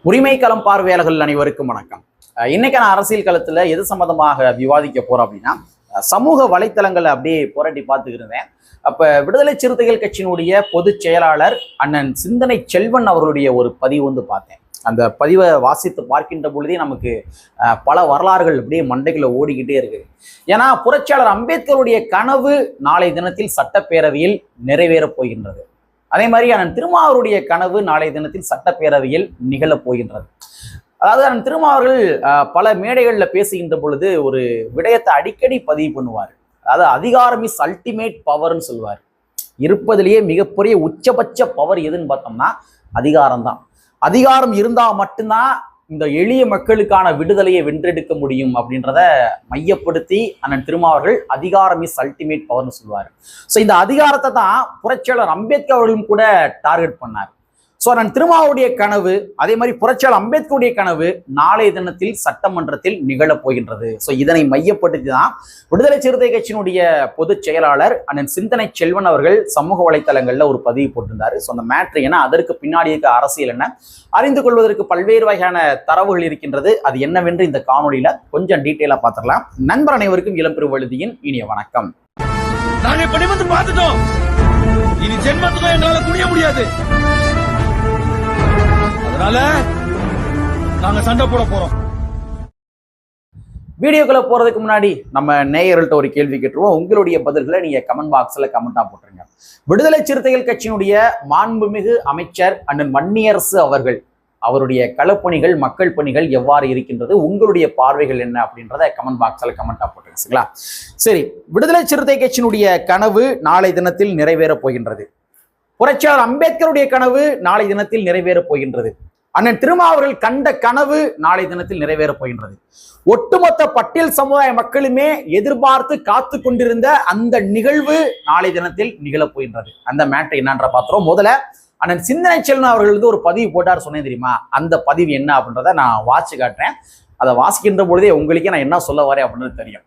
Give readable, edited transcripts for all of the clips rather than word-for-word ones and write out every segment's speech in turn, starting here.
உரிமை களம் பார்வையாளர்கள் அனைவருக்கும் வணக்கம். இன்னைக்கான அரசியல் களத்துல எது சம்பந்தமாக விவாதிக்க போறோம் அப்படின்னா, சமூக வலைத்தளங்களை அப்படியே புரட்டி பார்த்துக்கிருந்தேன். அப்ப விடுதலை சிறுத்தைகள் கட்சியினுடைய பொதுச் செயலாளர் அண்ணன் சிந்தனை செல்வன் அவர்களுடைய ஒரு பதிவு பார்த்தேன். அந்த பதிவை வாசித்து பார்க்கின்ற பொழுதே நமக்கு பல வரலாறுகள் அப்படியே மண்டைக்குள்ள ஓடிக்கிட்டே இருக்கு. ஏன்னா புரட்சியாளர் அம்பேத்கருடைய கனவு நாளை தினத்தில் சட்டப்பேரவையில் நிறைவேறப் போகின்றது. அதே மாதிரி அண்ணன் திருமாவருடைய கனவு நாளைய தினத்தில் சட்டப்பேரவையில் நிகழப் போகின்றது. அதாவது அண்ணன் திருமாவர்கள் பல மேடைகளில் பேசுகின்ற பொழுது ஒரு விடயத்தை அடிக்கடி பதிவு பண்ணுவார். அதாவது அதிகாரம் இஸ் அல்டிமேட் பவர்னு சொல்லுவார். இருப்பதிலேயே மிகப்பெரிய உச்சபட்ச பவர் எதுன்னு பார்த்தோம்னா அதிகாரம் தான். அதிகாரம் இருந்தால் மட்டும்தான் இந்த எளிய மக்களுக்கான விடுதலையை வென்றெடுக்க முடியும் அப்படின்றத மையப்படுத்தி அண்ணன் திருமாவர்கள் அதிகாரம் இஸ் அல்டிமேட் பவர்னு சொல்லுவார். ஸோ இந்த அதிகாரத்தை தான் புரட்சியாளர் அம்பேத்கர் அவர்களும் கூட டார்கெட் பண்ணார். ஸோ அண்ணன் திருமாவுடைய கனவு, அதே மாதிரி புரட்சியாளர் அம்பேத்கருடைய கனவு நாளைய தினத்தில் சட்டமன்றத்தில் நிகழப் போகின்றது. ஸோ இதனை மையப்படுத்தி தான் விடுதலை சிறுத்தை கட்சியினுடைய பொதுச் செயலாளர் அண்ணன் சிந்தனை செல்வன் அவர்கள் சமூக வலைத்தளங்களில் ஒரு பதிவு போட்டிருந்தாரு. ஸோ அந்த மேட்ரு என்ன, அதற்கு பின்னாடி இருக்க அரசியல் என்ன, அறிந்து கொள்வதற்கு பல்வேறு வகையான தரவுகள் இருக்கின்றது. அது என்னவென்று இந்த காணொலியில கொஞ்சம் டீட்டெயிலா பார்த்துடலாம். நண்பர் அனைவருக்கும் இளம்பெரு வழுதியின் இனிய வணக்கம். நாங்க படிமத்து பார்த்துட்டோம், இனி ஜென்மத்துக்கும் எங்களால குனிய முடியாது. அதனால நாங்க சண்டை போட போறோம். வீடியோக்குள்ள போறதுக்கு முன்னாடி நம்ம நேயர்கள்ட்ட ஒரு கேள்வி கேட்டுருவோம். உங்களுடைய பதில்களை நீங்க கமெண்ட் பாக்ஸ்ல கமெண்டா போட்டுருங்க. விடுதலை சிறுத்தைகள் கட்சியினுடைய மாண்புமிகு அமைச்சர் அண்ணன் வன்னியரசு அவருடைய களப்பணிகள், மக்கள் பணிகள் எவ்வாறு இருக்கின்றது, உங்களுடைய பார்வைகள் என்ன அப்படின்றத கமெண்ட் பாக்ஸ்ல கமெண்டா போட்டுருங்களா? சரி, விடுதலை சிறுத்தை கட்சியினுடைய கனவு நாளை தினத்தில் நிறைவேறப் போகின்றது. புரட்சியாளர் அம்பேத்கருடைய கனவு நாளை தினத்தில் நிறைவேறப் போகின்றது. அண்ணன் திருமாவர்கள் கண்ட கனவு நாளை தினத்தில் நிறைவேறப் போகின்றது. ஒட்டுமொத்த பட்டியல் சமுதாய மக்களுமே எதிர்பார்த்து காத்து கொண்டிருந்த அந்த நிகழ்வு நாளை தினத்தில் நிகழப் போகின்றது. அந்த மேட்டர் என்னன்ற பாத்திரம். முதல்ல அண்ணன் சிந்தனை செல்வன் அவர்கள் ஒரு பதிவு போட்டார், சொன்னேன் தெரியுமா? அந்த பதிவு என்ன அப்படின்றத நான் வாசிச்சு காட்டுறேன். அதை வாசிக்கின்ற பொழுதே உங்களுக்கே நான் என்ன சொல்ல வரேன் அப்படின்றது தெரியும்.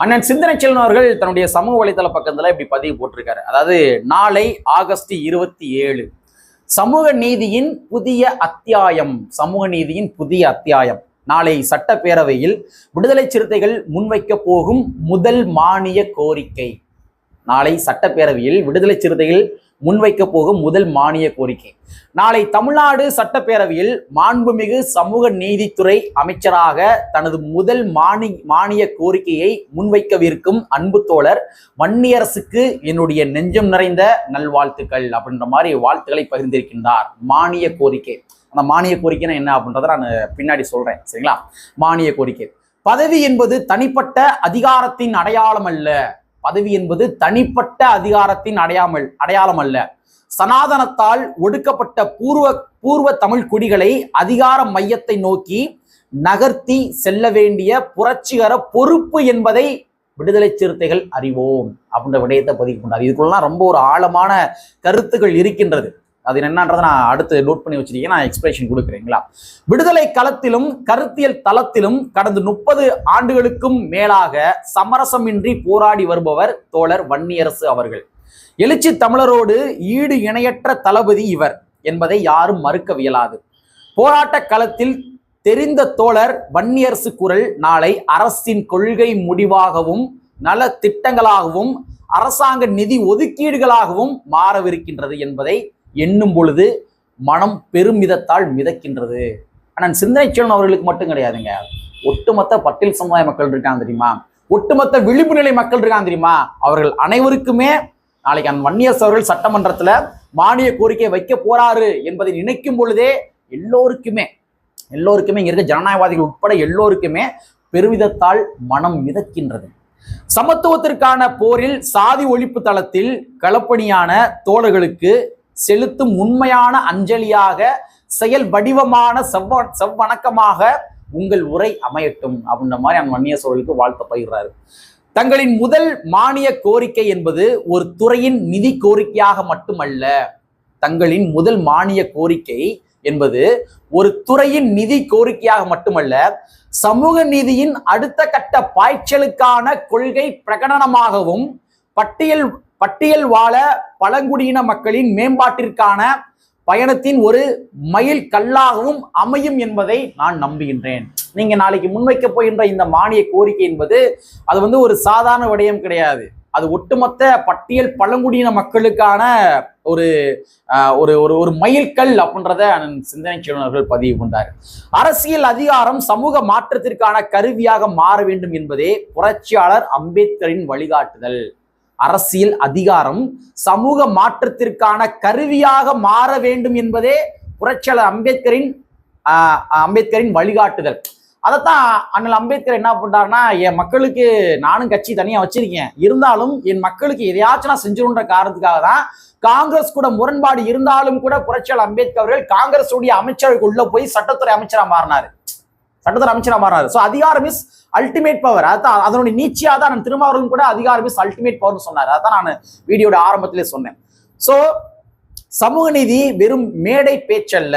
அண்ணன் சிந்தனை செல்வன் அவர்கள் தன்னுடைய சமூக வலைதள பக்கத்துல இப்படி பதிவு போட்டிருக்காரு. அதாவது நாளை ஆகஸ்ட் 27 சமூக நீதியின் புதிய அத்தியாயம். சமூக நீதியின் புதிய அத்தியாயம். நாளை சட்டப்பேரவையில் விடுதலை சிறுத்தைகள் முன்வைக்க போகும் முதல் மானிய கோரிக்கை. நாளை சட்டப்பேரவையில் விடுதலை சிறுத்தைகள் முன்வைக்க போகும் முதல் மானிய கோரிக்கை. நாளை தமிழ்நாடு சட்டப்பேரவையில் மாண்புமிகு சமூக நீதித்துறை அமைச்சராக தனது முதல் மானிய கோரிக்கையை முன்வைக்கவிருக்கும் அன்பு தோழர் வன்னியரசுக்கு என்னுடைய நெஞ்சம் நிறைந்த நல்வாழ்த்துக்கள் அப்படின்ற மாதிரி வாழ்த்துக்களை பகிர்ந்திருக்கின்றார். மானிய கோரிக்கை. அந்த மானிய கோரிக்கைன்னா என்ன அப்படின்றத நான் பின்னாடி சொல்றேன், சரிங்களா? மானிய கோரிக்கை. பதவி என்பது தனிப்பட்ட அதிகாரத்தின் அடையாளம் அல்ல. பதவி என்பது தனிப்பட்ட அதிகாரத்தின் அடையாளம் அல்ல. சனாதனத்தால் ஒடுக்கப்பட்ட பூர்வ தமிழ் குடிகளை அதிகார மையத்தை நோக்கி நகர்த்தி செல்ல வேண்டிய புரட்சிகர பொறுப்பு என்பதை விடுதலை சிறுத்தைகள் அறிவோம் அப்படின்ற விடயத்தை பதிவு கொண்டார். இதுக்குள்ளலாம் ரொம்ப ஒரு ஆழமான கருத்துக்கள் இருக்கின்றது. அது என்னன்றதை நான் அடுத்து நோட் பண்ணி வச்சிருக்கேன், நான் எக்ஸ்பிரஷன் கொடுக்குறீங்களா? விடுதலை களத்திலும் கருத்தியல் தளத்திலும் கடந்த 30 ஆண்டுகளுக்கும் மேலாக சமரசமின்றி போராடி வருபவர் தோழர் வன்னியரசு அவர்கள். எழுச்சி தமிழரோடு ஈடு இணையற்ற தளபதி இவர் என்பதை யாரும் மறுக்கவியலாது. போராட்ட களத்தில் தெரிந்த தோழர் வன்னியரசு குரல் நாளை அரசின் கொள்கை முடிவாகவும் நல திட்டங்களாகவும் அரசாங்க நிதி ஒதுக்கீடுகளாகவும் மாறவிருக்கின்றது என்பதை எண்ணும் பொழுது மனம் பெருமிதத்தால் மிதக்கின்றது. ஆனால் சிந்தனை செல்வன் அவர்களுக்கு மட்டும் கிடையாதுங்க, ஒட்டுமொத்த பட்டியல் சமுதாய மக்கள் இருக்காங்க தெரியுமா, ஒட்டுமொத்த விளிம்பு நிலை மக்கள் இருக்காங்க தெரியுமா, அவர்கள் அனைவருக்குமே நாளைக்கு அந்த வன்னியரசு அவர்கள் சட்டமன்றத்துல மானிய கோரிக்கை வைக்க போறாரு என்பதை நினைக்கும் பொழுதே எல்லோருக்குமே இங்க இருக்க ஜனநாயகவாதிகள் உட்பட எல்லோருக்குமே பெருமிதத்தால் மனம் மிதக்கின்றது. சமத்துவத்திற்கான போரில் சாதி ஒழிப்பு தளத்தில் களப்பணியான தோழர்களுக்கு செலுத்தும் உண்மையான அஞ்சலியாக செயல் வடிவமான செவ்வணக்கமாக உங்கள் உரை அமையட்டும் அப்படின்ற மாதிரி அந்த வன்னியரசு அவர்களுக்கு வாழ்த்து பகிர்றாரு. தங்களின் முதல் மானிய கோரிக்கை என்பது ஒரு துறையின் நிதி கோரிக்கையாக மட்டுமல்ல. தங்களின் முதல் மானிய கோரிக்கை என்பது ஒரு துறையின் நிதி கோரிக்கையாக மட்டுமல்ல, சமூக நீதியின் அடுத்த கட்ட பாய்ச்சலுக்கான கொள்கை பிரகடனமாகவும் பட்டியல் வாழ பழங்குடியின மக்களின் மேம்பாட்டிற்கான பயணத்தின் ஒரு மைல் கல்லாகவும் அமையும் என்பதை நான் நம்புகின்றேன். நீங்க நாளைக்கு முன்வைக்க போகின்ற இந்த மானிய கோரிக்கை என்பது அது ஒரு சாதாரண விடயம் கிடையாது. அது ஒட்டுமொத்த பட்டியல் பழங்குடியின மக்களுக்கான ஒரு ஒரு ஒரு மைல்கல் அப்படின்றத சிந்தனை செல்வர்கள் பதிவு கொண்டார். அரசியல் அதிகாரம் சமூக மாற்றத்திற்கான கருவியாக மாற வேண்டும் என்பதே புரட்சியாளர் அம்பேத்கரின் வழிகாட்டுதல். அரசியல் அதிகாரம் சமூக மாற்றத்திற்கான கருவியாக மாற வேண்டும் என்பதே புரட்சியாளர் அம்பேத்கரின் வழிகாட்டுதல். அதைத்தான் அண்ணல் அம்பேத்கர் என்ன பண்றாருன்னா, என் மக்களுக்கு நானும் கட்சி தனியா வச்சிருக்கேன், இருந்தாலும் என் மக்களுக்கு எதையாச்சும் நான் செஞ்சிருன்ற காரணத்துக்காக தான் காங்கிரஸ் கூட முரண்பாடு இருந்தாலும் கூட புரட்சியாளர் அம்பேத்கர் அவர்கள் காங்கிரஸ் உடைய அமைச்சருக்கு உள்ள போய் சட்டத்துறை அமைச்சரா மாறினாரு. சோ அதிகாரம் இஸ் அல்டிமேட் பவர். அதான் அதனுடைய நீச்சியா தான் நான் திருமாவளவன் கூட அதிகாரம் இஸ் அல்டிமேட் பவர் சொன்னாரு. அதான் நான் வீடியோட ஆரம்பத்திலே சொன்னேன். சோ சமூக நீதி வெறும் மேடை பேச்சல்ல,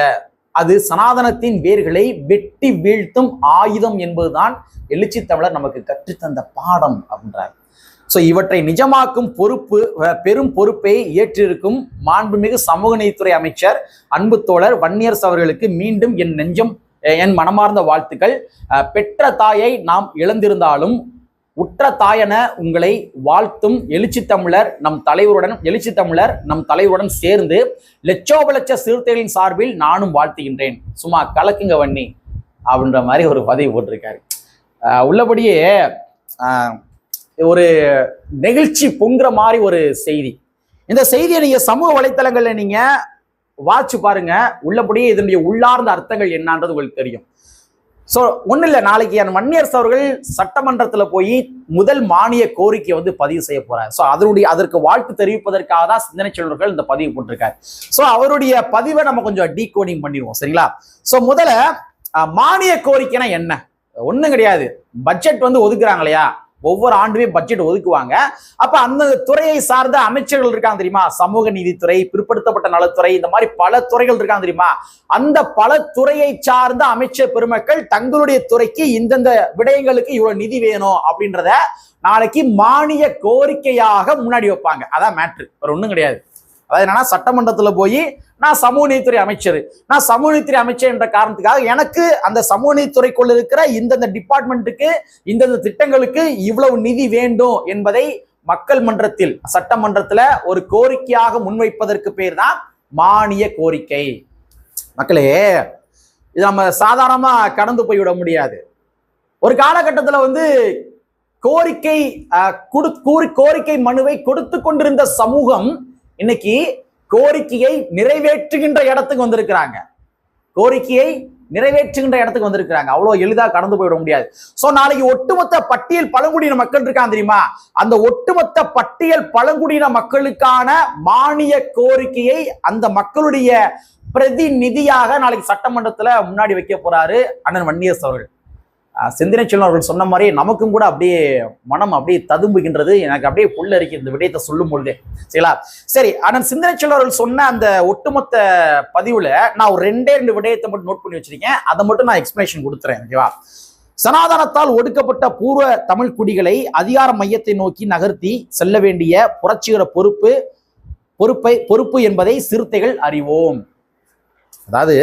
அது சனாதனத்தின் வேர்களை வெட்டி வீழ்த்தும் ஆயுதம் என்பதுதான் எழுச்சி தமிழர் நமக்கு கற்றுத்தந்த பாடம் அப்படின்றார். சோ இவற்றை நிஜமாக்கும் பெரும் பொறுப்பை ஏற்றிருக்கும் மாண்புமிகு சமூக நீதித்துறை அமைச்சர் அன்பு தோழர் வன்னியரசு அவர்களுக்கு மீண்டும் என் மனமார்ந்த வாழ்த்துக்கள். பெற்ற தாயை நாம் இழந்திருந்தாலும் உற்ற தாயென உங்களை வாழ்த்தும் எழுச்சி தமிழர் நம் தலைவருடன் சேர்ந்து லட்சோபலட்ச சிறுத்தைகளின் சார்பில் நானும் வாழ்த்துகின்றேன். சும்மா கலக்குங்க வன்னி அப்படின்ற மாதிரி ஒரு பதிவு போட்டிருக்காரு. உள்ளபடியே ஒரு நெகிழ்ச்சி பொங்குற மாதிரி ஒரு செய்தி. இந்த செய்தியை நீங்க சமூக வலைத்தளங்கள்ல நீங்க வாட்சி பாருங்க. உள்ளபடியே இதனுடைய உள்ளார்ந்த அர்த்தங்கள் என்னன்றது உங்களுக்கு தெரியும். சோ ஒன்றும் இல்லை, நாளைக்கு என் வன்னியரசு அவர்கள் சட்டமன்றத்துல போய் முதல் மானிய கோரிக்கை பதிவு செய்ய போறாரு. ஸோ அதற்கு வாழ்த்து தெரிவிப்பதற்காக தான் சிந்தனை செல்வர்கள் இந்த பதிவு போட்டிருக்காரு. ஸோ அவருடைய பதிவை நம்ம கொஞ்சம் டீகோடிங் பண்ணிடுவோம், சரிங்களா? ஸோ முதல்ல மானிய கோரிக்கைனா என்ன? ஒன்றும் கிடையாது. பட்ஜெட் ஒதுக்குறாங்க இல்லையா, ஒவ்வொரு ஆண்டுமே பட்ஜெட் ஒதுக்குவாங்க. அப்ப அந்த துறையை சார்ந்த அமைச்சர்கள் இருக்காங்க தெரியுமா, சமூக நீதித்துறை, பிற்படுத்தப்பட்ட நலத்துறை, இந்த மாதிரி பல துறைகள் இருக்காங்க தெரியுமா, அந்த பல துறையை சார்ந்த அமைச்சர் பெருமக்கள் தங்களுடைய துறைக்கு இந்தந்த விடயங்களுக்கு இவ்வளவு நிதி வேணும் அப்படின்றத நாளைக்கு மானிய கோரிக்கையாக முன்னாடி வைப்பாங்க. அதான் மேட்ரு, வேற ஒண்ணும் கிடையாது. அதாவது என்னன்னா, சட்டமன்றத்துல போய் நான் சமூக நீதித்துறை அமைச்சர் என்ற காரணத்துக்காக எனக்கு அந்த சமூக நீதித்துறைக்குள்ள இருக்கிற இந்தந்த டிபார்ட்மெண்ட்டுக்கு இந்தந்த திட்டங்களுக்கு இவ்வளவு நிதி வேண்டும் என்பதை மக்கள் மன்றத்தில் சட்டமன்றத்துல ஒரு கோரிக்கையாக முன்வைப்பதற்கு பேர் தான் மானிய கோரிக்கை. மக்களே, இது நம்ம சாதாரணமா கடந்து போய்விட முடியாது. ஒரு காலகட்டத்துல கோரிக்கை மனுவை கொடுத்து கொண்டிருந்த சமூகம் இன்னைக்கு கோரிக்கையை நிறைவேற்றுகின்ற இடத்துக்கு வந்திருக்கிறாங்க. அவ்வளவு எளிதா கடந்து போயிட முடியாது. சோ நாளைக்கு ஒட்டுமொத்த பட்டியல் பழங்குடியின மக்கள் இருக்காங்க தெரியுமா, அந்த ஒட்டுமொத்த பட்டியல் பழங்குடியின மக்களுக்கான மானிய கோரிக்கையை அந்த மக்களுடைய பிரதிநிதியாக நாளைக்கு சட்டமன்றத்துல முன்னாடி வைக்க போறாரு அண்ணன் வன்னியரசு அவர்கள். சிந்தனை செல்வன் அவர்கள் சொன்ன மாதிரி நமக்கும் கூட அப்படியே மனம் அப்படியே ததும்புகின்றது. எனக்கு அப்படியே புல்ல இருக்கு இந்த விடயத்தை சொல்லும் பொழுதே, சரிங்களா? சரி, அண்ணன் சிந்தனை செல்வன் அவர்கள் சொன்ன அந்த ஒட்டுமொத்த பதிவுல நான் ஒரு ரெண்டே விடயத்தை மட்டும் நோட் பண்ணி வச்சிருக்கேன். அதை மட்டும் நான் எக்ஸ்பிளனேஷன் கொடுத்துறேன், ஓகேவா? சனாதனத்தால் ஒடுக்கப்பட்ட பூர்வ தமிழ் குடிகளை அதிகார மையத்தை நோக்கி நகர்த்தி செல்ல வேண்டிய புரட்சிகர பொறுப்பு என்பதை சிறுத்தைகள் அறிவோம். அதாவது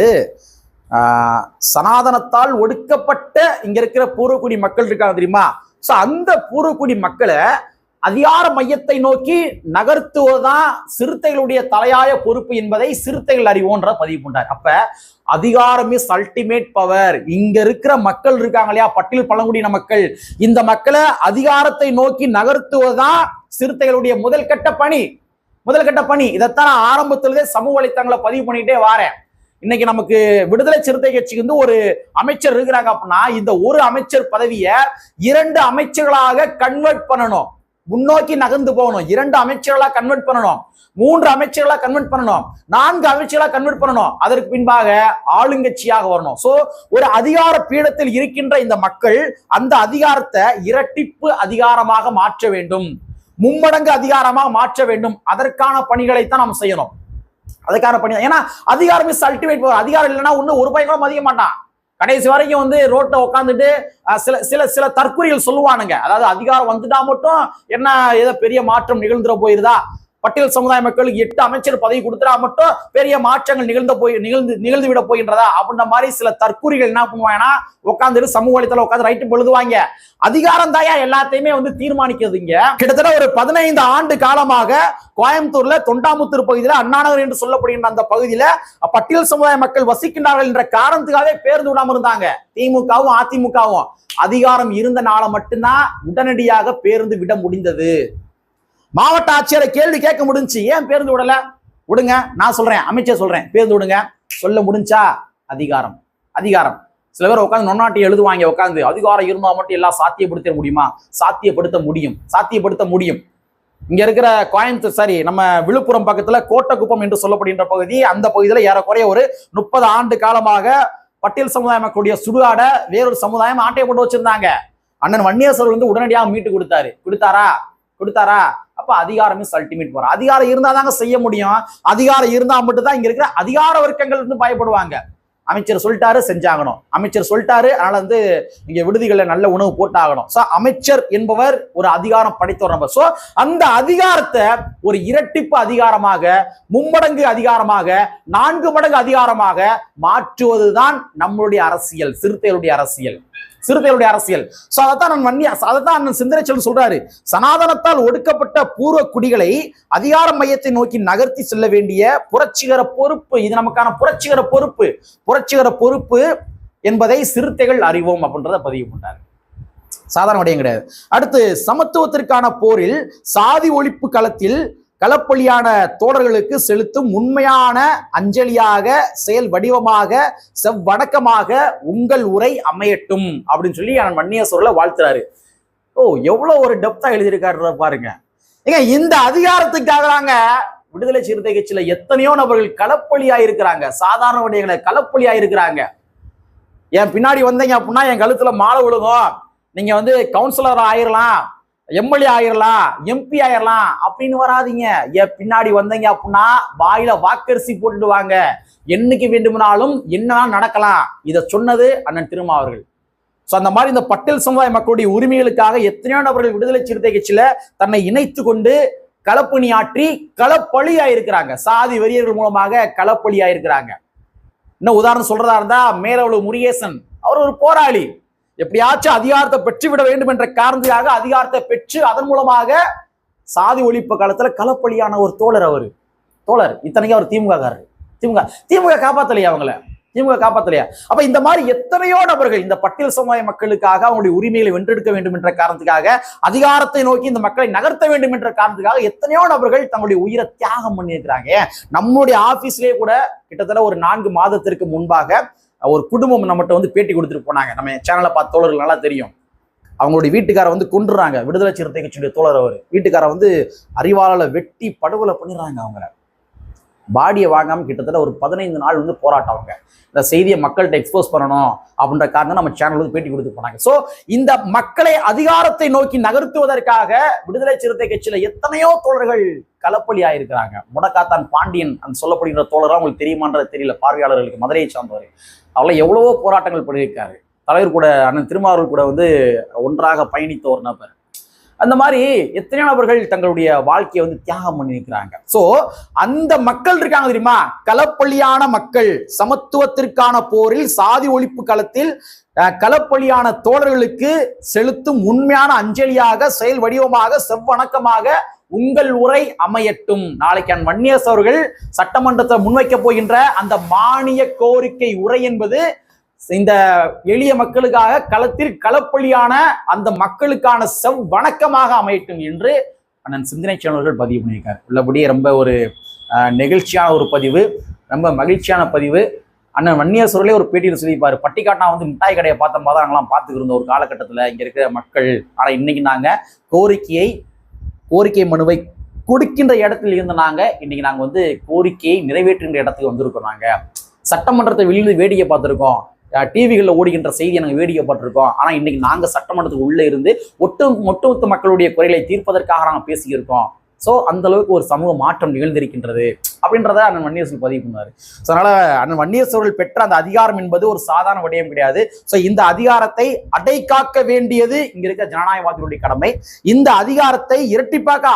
சனாதனத்தால் ஒடுக்கப்பட்ட இங்க இருக்கிற பூர்வக்குடி மக்கள் இருக்காங்க தெரியுமா, சோ அந்த பூர்வக்குடி மக்களை அதிகார மையத்தை நோக்கி நகர்த்துவதுதான் சிறுத்தைகளுடைய தலையாய பொறுப்பு என்பதை சிறுத்தைகள் அறிவோன்ற பதிவு கொண்டார். அப்ப அதிகாரம் இஸ் அல்டிமேட் பவர். இங்க இருக்கிற மக்கள் இருக்காங்க இல்லையா, பட்டியல் பழங்குடியின மக்கள், இந்த மக்களை அதிகாரத்தை நோக்கி நகர்த்துவதுதான் சிறுத்தைகளுடைய முதல் கட்ட பணி. இதைத்தான் நான் ஆரம்பத்திலே சமூக வலைத்தளங்களை பதிவு பண்ணிட்டே வாரேன். இன்னைக்கு நமக்கு விடுதலை சிறுத்தை கட்சிக்கு ஒரு அமைச்சர் இருக்கிறாங்க அப்படின்னா, இந்த ஒரு அமைச்சர் பதவியை 2 அமைச்சர்களாக கன்வெர்ட் பண்ணணும், முன்னோக்கி நகர்ந்து போகணும். 2 அமைச்சர்களா கன்வெர்ட் பண்ணணும், 3 அமைச்சர்களா கன்வெர்ட் பண்ணணும், 4 அமைச்சர்களா கன்வெர்ட் பண்ணணும். அதற்கு பின்பாக ஆளுங்கட்சியாக வரணும். சோ ஒரு அதிகார பீடத்தில் இருக்கின்ற இந்த மக்கள் அந்த அதிகாரத்தை இரட்டிப்பு அதிகாரமாக மாற்ற வேண்டும், மும்மடங்கு அதிகாரமாக மாற்ற வேண்டும். அதற்கான பணிகளைத்தான் நாம் செய்யணும். அதுக்கான பணி தான். ஏன்னா அதிகாரம் இஸ் அல்டிமேட் பவர். அதிகாரம் இல்லைன்னா ஒன்னும் ஒரு பையன் கூட மதிக்க மாட்டான். கடைசி வரைக்கும் வந்து ரோட்ல உட்காந்துட்டு சில சில சில தற்கொலைகள் சொல்லுவானுங்க. அதாவது அதிகாரம் வந்துட்டா மட்டும் என்ன ஏதோ பெரிய மாற்றம் நிகழ்ந்துட போயிருதா, பட்டியல் சமுதாய மக்களுக்கு 8 அமைச்சர் பதவி கொடுத்தா மட்டும் பெரிய மாற்றங்கள் நிகழ்ந்து விட போகின்றதா அப்படின்ற மாதிரி சில தற்கூறிகள் என்ன பண்ணுவாங்கன்னா உட்காந்துட்டு சமூக வலைத்தளம் உட்காந்து ரைட்டு பொழுதுவாங்க. அதிகாரம் தாயா எல்லாத்தையுமே வந்து தீர்மானிக்கிறது. இங்க கிட்டத்தட்ட ஒரு 15 ஆண்டு காலமாக கோயம்புத்தூர்ல தொண்டாமுத்தூர் பகுதியில அண்ணாநகர் என்று சொல்லப்படுகின்ற அந்த பகுதியில பட்டியல் சமுதாய மக்கள் வசிக்கின்றார்கள் என்ற காரணத்துக்காகவே பேருந்து விடாம இருந்தாங்க. திமுகவும் அதிமுகவும் அதிகாரம் இருந்த நாளை மட்டும்தான் உடனடியாக பேருந்து விட முடிந்தது. மாவட்ட ஆட்சியரை கேள்வி கேட்க முடிஞ்சு, ஏன் பேருந்து விடல? விடுங்க, நான் சொல்றேன், அமைச்சர் சொல்றேன், பேருந்து விடுங்க. சொல்ல முடிஞ்சா அதிகாரம். அதிகாரம் சில பேர் உட்காந்து நொன்னாட்டி எழுதுவாங்க. உட்காந்து அதிகாரம் இருந்தா மட்டும் எல்லாம் சாத்தியப்படுத்த முடியுமா? சாத்தியப்படுத்த முடியும். இங்க இருக்கிற கோயம்புத்தூர் நம்ம விழுப்புரம் பக்கத்துல கோட்டக்குப்பம் என்று சொல்லப்படுகின்ற பகுதி, அந்த பகுதியில ஏறக்குறைய ஒரு 30 ஆண்டு காலமாக பட்டியல் சமுதாய மக்களுடைய சுடுகாட வேறொரு சமுதாயம் ஆட்டையை போட்டு வச்சிருந்தாங்க. அண்ணன் வன்னியரசர் வந்து உடனடியாக மீட்டு கொடுத்தாரா? அப்ப அதிகாரம் இஸ் அல்டிமேட் பவர். அதிகாரம் இருந்தாதாங்க செய்ய முடியும். அதிகாரம் இருந்தா மட்டும் தான் இங்க இருக்கிற அதிகார வர்க்கங்கள் வந்து பயப்படுவாங்க. அமைச்சர் சொல்லிட்டாரு, செஞ்சாகணும். அமைச்சர் சொல்லிட்டாரு, அதனால வந்து இங்க விடுதிகளில் நல்ல உணவு போட்டாகணும். சோ அமைச்சர் என்பவர் ஒரு அதிகாரம் படைத்தவர் நபர். சோ அந்த அதிகாரத்தை ஒரு இரட்டிப்பு அதிகாரமாக, மும்மடங்கு அதிகாரமாக, 4 மடங்கு அதிகாரமாக மாற்றுவதுதான் நம்மளுடைய அரசியல், சிறுத்தைகளுடைய அரசியல். சோ அதைத்தான் அண்ணன் சிந்தனைச்செல்வன் சொல்றாரு. சனாதனத்தால் ஒடுக்கப்பட்ட பூர்வ குடிகளை அதிகார மையத்தை நோக்கி நகர்த்தி செல்ல வேண்டிய புரட்சிகர பொறுப்பு, இது நமக்கான புரட்சிகர பொறுப்பு என்பதை சிறுத்தைகள் அறிவோம் அப்படின்றத பதிவு பண்ணாரு. சாதாரண விடயம் கிடையாது. அடுத்து, சமத்துவத்திற்கான போரில் சாதி ஒழிப்பு களத்தில் களப்பலியான தோழர்களுக்கு செலுத்தும் உண்மையான அஞ்சலியாக, செயல் வடிவமாக, செவ்வணக்கமாக உங்கள் உரை அமையட்டும் அப்படின்னு சொல்லி வன்னியரசர்களை வாழ்த்துறாரு. எவ்வளவு ஒரு டெப்தா எழுதியிருக்காரு பாருங்க. ஏங்க, இந்த அதிகாரத்துக்காக தாங்க விடுதலை சிறுத்தை கட்சியில எத்தனையோ நபர்கள் களப்பலியா இருக்கிறாங்க. சாதாரண விடயங்களை களப்பலியா இருக்கிறாங்க. என் பின்னாடி வந்தீங்க அப்படின்னா என் கழுத்துல மாலை விழுகும், நீங்க வந்து கவுன்சிலர் ஆயிரலாம், எம்எல்ஏ ஆயிரலாம், எம்பி ஆயிரலாம் அப்படின்னு வராதிங்க. என் பின்னாடி வந்தீங்க அப்படின்னா வாயில வாக்கரிசி போட்டுட்டு வாங்க, என்னைக்கு வேண்டுமானாலும் என்னதான் நடக்கலாம். இதை சொன்னது அண்ணன் திருமாவர்கள். சோ அந்த மாதிரி இந்த பட்டியல் சமுதாய மக்களுடைய உரிமைகளுக்காக எத்தனையோ நபர்கள் விடுதலை சிறுத்தை கட்சியில தன்னை இணைத்து கொண்டு களப்பணியாற்றி களப்பலியா இருக்கிறாங்க. சாதி வெறியர்கள் மூலமாக களப்பலியா இருக்கிறாங்க. இன்னும் உதாரணம் சொல்றதா இருந்தா மேலவளவு முருகேசன், அவர் ஒரு போராளி. எப்படியாச்சும் அதிகாரத்தை பெற்றுவிட வேண்டும் என்ற காரணத்துக்காக அதிகாரத்தை பெற்று அதன் மூலமாக சாதி ஒழிப்பு காலத்துல களப்பலியான ஒரு தோழர். இத்தனைக்கு அவர் திமுக காப்பாத்தலையா? அப்ப இந்த மாதிரி எத்தனையோ நபர்கள் இந்த பட்டியல் சமுதாய மக்களுக்காக அவங்களுடைய உரிமைகளை வென்றெடுக்க வேண்டும் என்ற காரணத்துக்காக, அதிகாரத்தை நோக்கி இந்த மக்களை நகர்த்த வேண்டும் என்ற காரணத்துக்காக எத்தனையோ நபர்கள் தங்களுடைய உயிரை தியாகம் பண்ணியிருக்கிறாங்க. நம்மளுடைய ஆபீஸ்லயே கூட கிட்டத்தட்ட ஒரு 4 மாதத்திற்கு முன்பாக ஒரு குடும்பம் நம்மகிட்ட வந்து பேட்டி கொடுத்துட்டு போனாங்க. நம்ம சேனலை பார்த்த தோழர்கள் நல்லா தெரியும். அவங்களுடைய வீட்டுக்கார வந்து கொன்றுறாங்க. விடுதலை சிறுத்தை கட்சியுடைய தோழர் அவர் வீட்டுக்கார வந்து அறிவாளால வெட்டி படுகொலை பண்ணிடுறாங்க. அவங்கள பாடியை வாங்காம கிட்டத்தட்ட ஒரு 15 நாள் வந்து போராட்டம். அவங்க இந்த செய்தியை மக்கள்கிட்ட எக்ஸ்போஸ் பண்ணணும் அப்படின்ற காரணம் நம்ம சேனல் வந்து பேட்டி கொடுத்து போனாங்க. சோ இந்த மக்களை அதிகாரத்தை நோக்கி நகர்த்துவதற்காக விடுதலை சிறுத்தை கட்சியில எத்தனையோ தோழர்கள் களப்பலி ஆயிருக்கிறாங்க. முடக்காத்தான் பாண்டியன் அந்த சொல்லப்படுகிற தோழரா உங்களுக்கு தெரியுமான்றது தெரியல, பார்வையாளர்களுக்கு. மதுரையை சார்ந்தவர். அவளை எவ்வளவோ போராட்டங்கள் பண்ணியிருக்காரு. தலைவர் கூட அண்ணன் திருமாவர்கள் கூட வந்து ஒன்றாக பயணித்த ஒரு நபர். அந்த மாதிரி எத்தனையோ நபர்கள் தங்களுடைய வாழ்க்கையை வந்து தியாகம் பண்ணியிருக்கிறாங்க. சோ அந்த மக்கள் இருக்காங்க தெரியுமா, களப்பலியான மக்கள். சமத்துவத்திற்கான போரில் சாதி ஒழிப்பு களத்தில் களப்பலியான தோழர்களுக்கு செலுத்தும் உண்மையான அஞ்சலியாக, செயல் வடிவமாக, செவ்வணக்கமாக உங்கள் உரை அமையட்டும். நாளைக்கு வன்னியரசு அவர்கள் சட்டமன்றத்தை முன்வைக்க போகின்ற அந்த மானிய கோரிக்கை உரை என்பது இந்த எளிய மக்களுக்காக களத்தில் களப்பலியான அந்த மக்களுக்கான செவ்வணக்கமாக அமையட்டும் என்று அண்ணன் சிந்தனை சேனல்கள் பதிவு பண்ணியிருக்காரு. உள்ளபடியே ரொம்ப ஒரு நெகிழ்ச்சியான ஒரு பதிவு, ரொம்ப மகிழ்ச்சியான பதிவு. அண்ணன் வன்னியரசர்களே ஒரு பேட்டியில் சொல்லியிருப்பாரு, பட்டிக்காட்டா வந்து மிட்டாய் கடையை பார்த்த மாதிரி நாங்களாம் பார்த்துக்கிருந்தோம் ஒரு காலகட்டத்தில் இங்க இருக்கிற மக்கள். ஆனா இன்னைக்கு நாங்க கோரிக்கை மனுவை கொடுக்கின்ற இடத்துல இருந்து நாங்க இன்னைக்கு நாங்க வந்து கோரிக்கையை நிறைவேற்றுகின்ற இடத்துக்கு வந்திருக்கோம். நாங்க சட்டமன்றத்தை வெளியிருந்து வேடிக்கை பார்த்திருக்கோம், டிவிகளில் ஓடுகின்ற செய்தியை நாங்கள் வேடிக்கைப்பட்டிருக்கோம். ஆனா இன்னைக்கு நாங்க சட்டமன்றத்துக்கு உள்ளே இருந்து ஒட்டுமொத்த மக்களுடைய குறைகளை தீர்ப்பதற்காக நாங்கள் பேசியிருக்கோம். ஸோ அந்த அளவுக்கு ஒரு சமூக மாற்றம் நிகழ்ந்திருக்கின்றது அப்படின்றத அண்ணன் வன்னியரசு பதிவு பண்ணாரு. ஸோ அதனால அண்ணன் வன்னியரசு அவர்கள் பெற்ற அந்த அதிகாரம் என்பது ஒரு சாதாரண விடயம் கிடையாது. ஸோ இந்த அதிகாரத்தை அடைக்காக்க வேண்டியது இங்க இருக்க ஜனநாயகவாதிகளுடைய கடமை. இந்த அதிகாரத்தை இரட்டிப்பாக்க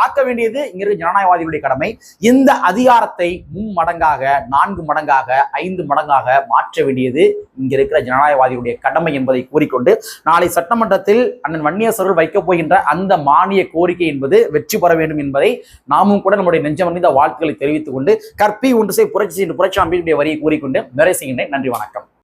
ஆக்க வேண்டியது இங்க இருக்க ஜனநாயகவாதிகளுடைய கடமை. இந்த அதிகாரத்தை 3 மடங்காக 4 மடங்காக 5 மடங்காக மாற்ற வேண்டியது இங்க இருக்கிற ஜனநாயகவாதிகளுடைய கடமை என்பதை கூறிக்கொண்டு நாளை சட்டமன்றத்தில் அண்ணன் வன்னியரசு அவர்கள் வைக்கப் போகின்ற அந்த மானிய கோரிக்கை என்பது வெற்றி பெற வேண்டும் என்பதை நாமும் கூட நம்முடைய நெஞ்சமறிந்த வாழ்த்துக்களை தெரிவித்துக் கொண்டு கற்பி ஒன்று செய் புரட்சி புரட்சி அமைப்பினுடைய வரியை கூறிக்கொண்டு நிறைவு செய்கின்றேன். நன்றி, வணக்கம்.